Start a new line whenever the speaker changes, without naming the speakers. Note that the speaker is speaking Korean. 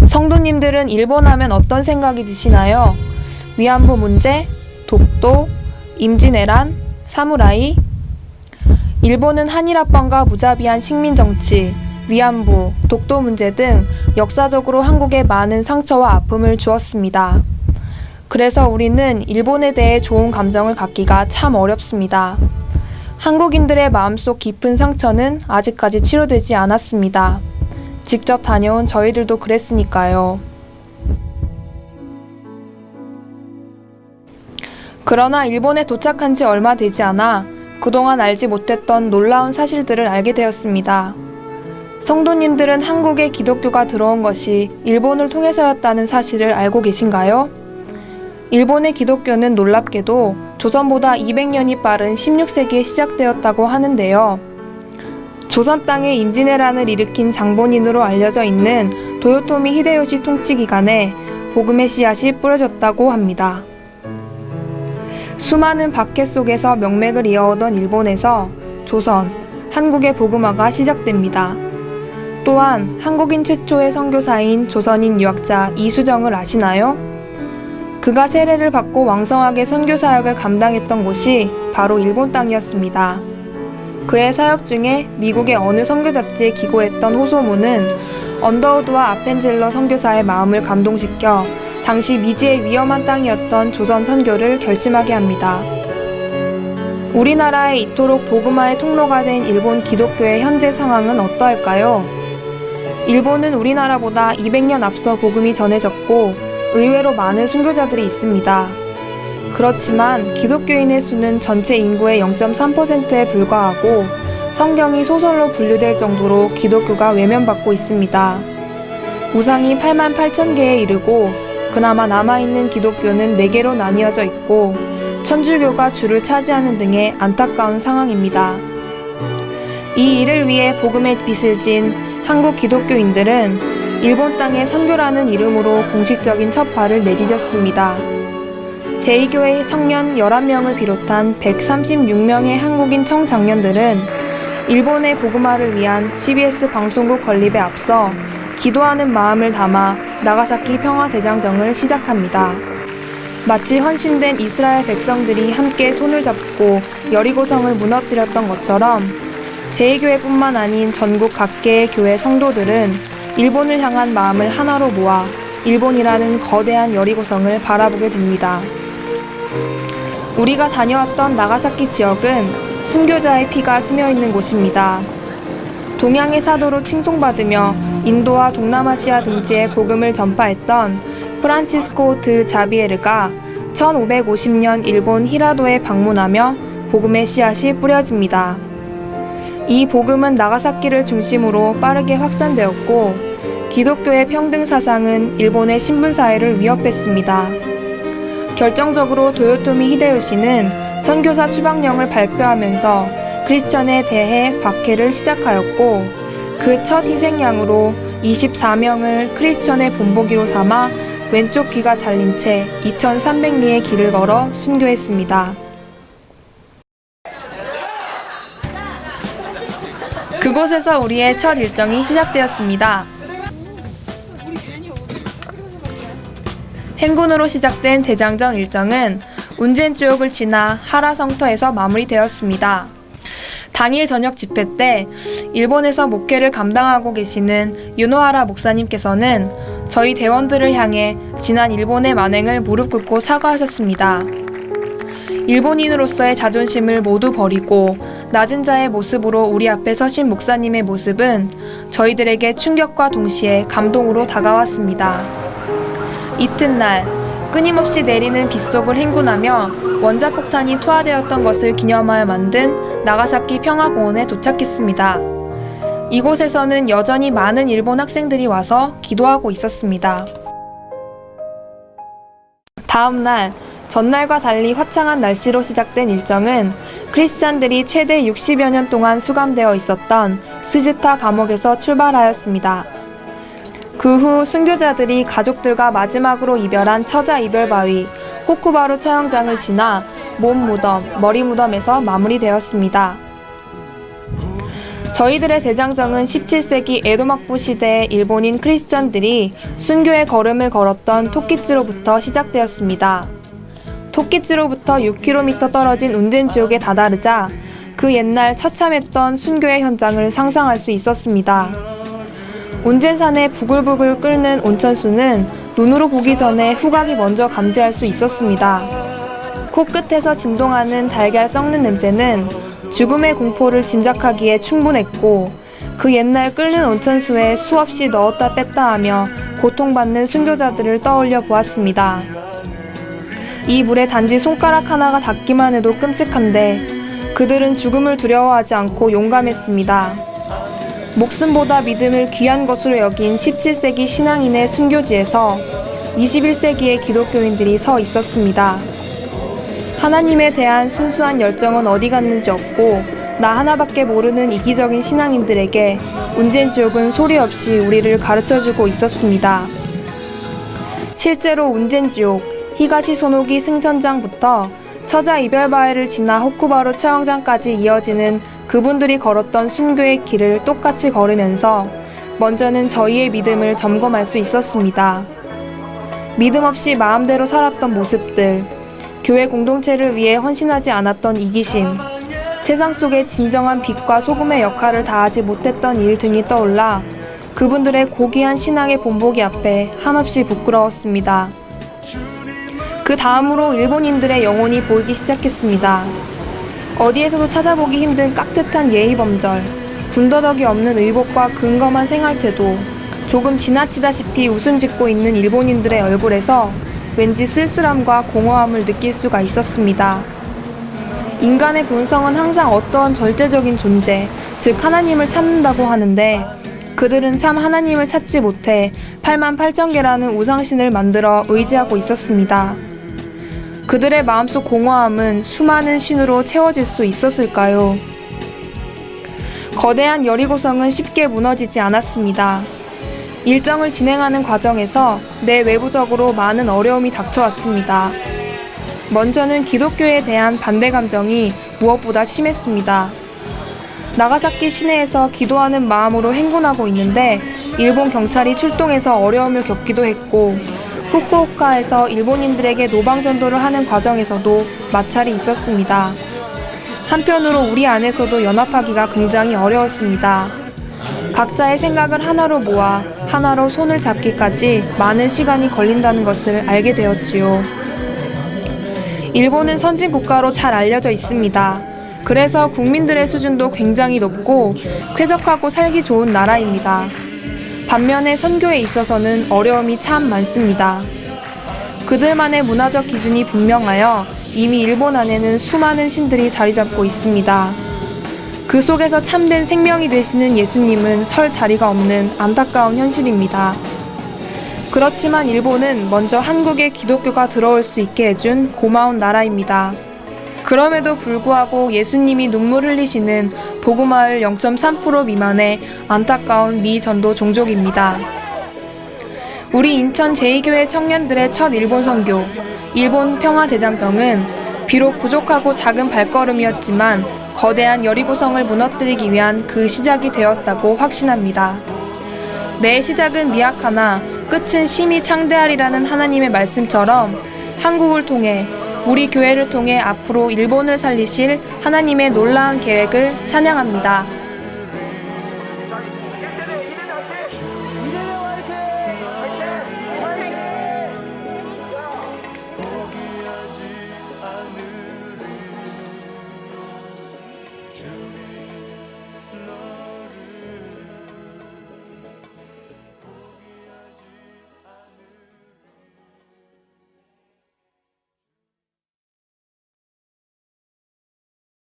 성도님들은 일본 하면 어떤 생각이 드시나요? 위안부 문제, 독도, 임진왜란, 사무라이. 일본은 한일합방과 무자비한 식민정치, 위안부, 독도 문제 등 역사적으로 한국에 많은 상처와 아픔을 주었습니다. 그래서 우리는 일본에 대해 좋은 감정을 갖기가 참 어렵습니다. 한국인들의 마음속 깊은 상처는 아직까지 치료되지 않았습니다. 직접 다녀온 저희들도 그랬으니까요. 그러나 일본에 도착한 지 얼마 되지 않아 그동안 알지 못했던 놀라운 사실들을 알게 되었습니다. 성도님들은 한국에 기독교가 들어온 것이 일본을 통해서였다는 사실을 알고 계신가요? 일본의 기독교는 놀랍게도 조선보다 200년이 빠른 16세기에 시작되었다고 하는데요. 조선 땅에 임진왜란을 일으킨 장본인으로 알려져 있는 도요토미 히데요시 통치 기간에 복음의 씨앗이 뿌려졌다고 합니다. 수많은 박해 속에서 명맥을 이어오던 일본에서 조선, 한국의 복음화가 시작됩니다. 또한 한국인 최초의 선교사인 조선인 유학자 이수정을 아시나요? 그가 세례를 받고 왕성하게 선교 사역을 감당했던 곳이 바로 일본 땅이었습니다. 그의 사역 중에 미국의 어느 선교 잡지에 기고했던 호소문은 언더우드와 아펜젤러 선교사의 마음을 감동시켜 당시 미지의 위험한 땅이었던 조선 선교를 결심하게 합니다. 우리나라에 이토록 복음화의 통로가 된 일본 기독교의 현재 상황은 어떠할까요? 일본은 우리나라보다 200년 앞서 복음이 전해졌고 의외로 많은 순교자들이 있습니다. 그렇지만 기독교인의 수는 전체 인구의 0.3%에 불과하고 성경이 소설로 분류될 정도로 기독교가 외면받고 있습니다. 우상이 8만 8천 개에 이르고 그나마 남아있는 기독교는 4개로 나뉘어져 있고 천주교가 주를 차지하는 등의 안타까운 상황입니다. 이 일을 위해 복음의 빛을 진 한국 기독교인들은 일본 땅에 선교라는 이름으로 공식적인 첫발을 내디뎠습니다. 제2교회 청년 11명을 비롯한 136명의 한국인 청장년들은 일본의 복음화를 위한 CBS 방송국 건립에 앞서 기도하는 마음을 담아 나가사키 평화대장정을 시작합니다. 마치 헌신된 이스라엘 백성들이 함께 손을 잡고 여리고성을 무너뜨렸던 것처럼 제2교회뿐만 아닌 전국 각계의 교회 성도들은 일본을 향한 마음을 하나로 모아 일본이라는 거대한 여리고성을 바라보게 됩니다. 우리가 다녀왔던 나가사키 지역은 순교자의 피가 스며있는 곳입니다. 동양의 사도로 칭송받으며 인도와 동남아시아 등지에 복음을 전파했던 프란치스코 드 자비에르가 1550년 일본 히라도에 방문하며 복음의 씨앗이 뿌려집니다. 이 복음은 나가사키를 중심으로 빠르게 확산되었고 기독교의 평등 사상은 일본의 신분사회를 위협했습니다. 결정적으로 도요토미 히데요시는 선교사 추방령을 발표하면서 크리스천에 대해 박해를 시작하였고 그 첫 희생양으로 24명을 크리스천의 본보기로 삼아 왼쪽 귀가 잘린 채 2300리의 길을 걸어 순교했습니다. 그곳에서 우리의 첫 일정이 시작되었습니다. 행군으로 시작된 대장정 일정은 운젠주옥을 지나 하라성터에서 마무리되었습니다. 당일 저녁 집회 때 일본에서 목회를 감당하고 계시는 유노하라 목사님께서는 저희 대원들을 향해 지난 일본의 만행을 무릎 꿇고 사과하셨습니다. 일본인으로서의 자존심을 모두 버리고 낮은 자의 모습으로 우리 앞에 서신 목사님의 모습은 저희들에게 충격과 동시에 감동으로 다가왔습니다. 이튿날 끊임없이 내리는 빗속을 행군하며 원자폭탄이 투하되었던 것을 기념하여 만든 나가사키 평화공원에 도착했습니다. 이곳에서는 여전히 많은 일본 학생들이 와서 기도하고 있었습니다. 다음 날, 전날과 달리 화창한 날씨로 시작된 일정은 크리스찬들이 최대 60여 년 동안 수감되어 있었던 스즈타 감옥에서 출발하였습니다. 그 후 순교자들이 가족들과 마지막으로 이별한 처자 이별바위 호쿠바루 처형장을 지나 몸 무덤, 머리 무덤에서 마무리되었습니다. 저희들의 대장정은 17세기 에도막부 시대의 일본인 크리스천들이 순교의 걸음을 걸었던 토키츠로부터 시작되었습니다. 토키츠로부터 6km 떨어진 운젠지옥에 다다르자 그 옛날 처참했던 순교의 현장을 상상할 수 있었습니다. 운젠산의 부글부글 끓는 온천수는 눈으로 보기 전에 후각이 먼저 감지할 수 있었습니다. 코끝에서 진동하는 달걀 썩는 냄새는 죽음의 공포를 짐작하기에 충분했고 그 옛날 끓는 온천수에 수없이 넣었다 뺐다 하며 고통받는 순교자들을 떠올려 보았습니다. 이 물에 단지 손가락 하나가 닿기만 해도 끔찍한데 그들은 죽음을 두려워하지 않고 용감했습니다. 목숨보다 믿음을 귀한 것으로 여긴 17세기 신앙인의 순교지에서 21세기의 기독교인들이 서 있었습니다. 하나님에 대한 순수한 열정은 어디 갔는지 없고 나 하나밖에 모르는 이기적인 신앙인들에게 운젠지옥은 소리 없이 우리를 가르쳐주고 있었습니다. 실제로 운젠지옥 히가시소노기 승선장부터 처자 이별바위를 지나 호쿠바로 체험장까지 이어지는 그분들이 걸었던 순교의 길을 똑같이 걸으면서 먼저는 저희의 믿음을 점검할 수 있었습니다. 믿음 없이 마음대로 살았던 모습들, 교회 공동체를 위해 헌신하지 않았던 이기심, 세상 속에 진정한 빛과 소금의 역할을 다하지 못했던 일 등이 떠올라 그분들의 고귀한 신앙의 본보기 앞에 한없이 부끄러웠습니다. 그 다음으로 일본인들의 영혼이 보이기 시작했습니다. 어디에서도 찾아보기 힘든 깍듯한 예의범절, 군더더기 없는 의복과 근검한 생활태도, 조금 지나치다시피 웃음 짓고 있는 일본인들의 얼굴에서 왠지 쓸쓸함과 공허함을 느낄 수가 있었습니다. 인간의 본성은 항상 어떠한 절대적인 존재, 즉 하나님을 찾는다고 하는데 그들은 참 하나님을 찾지 못해 88,000개라는 우상신을 만들어 의지하고 있었습니다. 그들의 마음속 공허함은 수많은 신으로 채워질 수 있었을까요? 거대한 여리고성은 쉽게 무너지지 않았습니다. 일정을 진행하는 과정에서 내외부적으로 많은 어려움이 닥쳐왔습니다. 먼저는 기독교에 대한 반대 감정이 무엇보다 심했습니다. 나가사키 시내에서 기도하는 마음으로 행군하고 있는데 일본 경찰이 출동해서 어려움을 겪기도 했고 후쿠오카에서 일본인들에게 노방전도를 하는 과정에서도 마찰이 있었습니다. 한편으로 우리 안에서도 연합하기가 굉장히 어려웠습니다. 각자의 생각을 하나로 모아 하나로 손을 잡기까지 많은 시간이 걸린다는 것을 알게 되었지요. 일본은 선진 국가로 잘 알려져 있습니다. 그래서 국민들의 수준도 굉장히 높고 쾌적하고 살기 좋은 나라입니다. 반면에 선교에 있어서는 어려움이 참 많습니다. 그들만의 문화적 기준이 분명하여 이미 일본 안에는 수많은 신들이 자리 잡고 있습니다. 그 속에서 참된 생명이 되시는 예수님은 설 자리가 없는 안타까운 현실입니다. 그렇지만 일본은 먼저 한국에 기독교가 들어올 수 있게 해준 고마운 나라입니다. 그럼에도 불구하고 예수님이 눈물 흘리시는 보그마을 0.3% 미만의 안타까운 미전도 종족입니다. 우리 인천 제2교회 청년들의 첫 일본 선교, 일본 평화대장정은 비록 부족하고 작은 발걸음이었지만 거대한 여리고성을 무너뜨리기 위한 그 시작이 되었다고 확신합니다. 내 시작은 미약하나 끝은 심히 창대하리라는 하나님의 말씀처럼 한국을 통해 우리 교회를 통해 앞으로 일본을 살리실 하나님의 놀라운 계획을 찬양합니다.
주님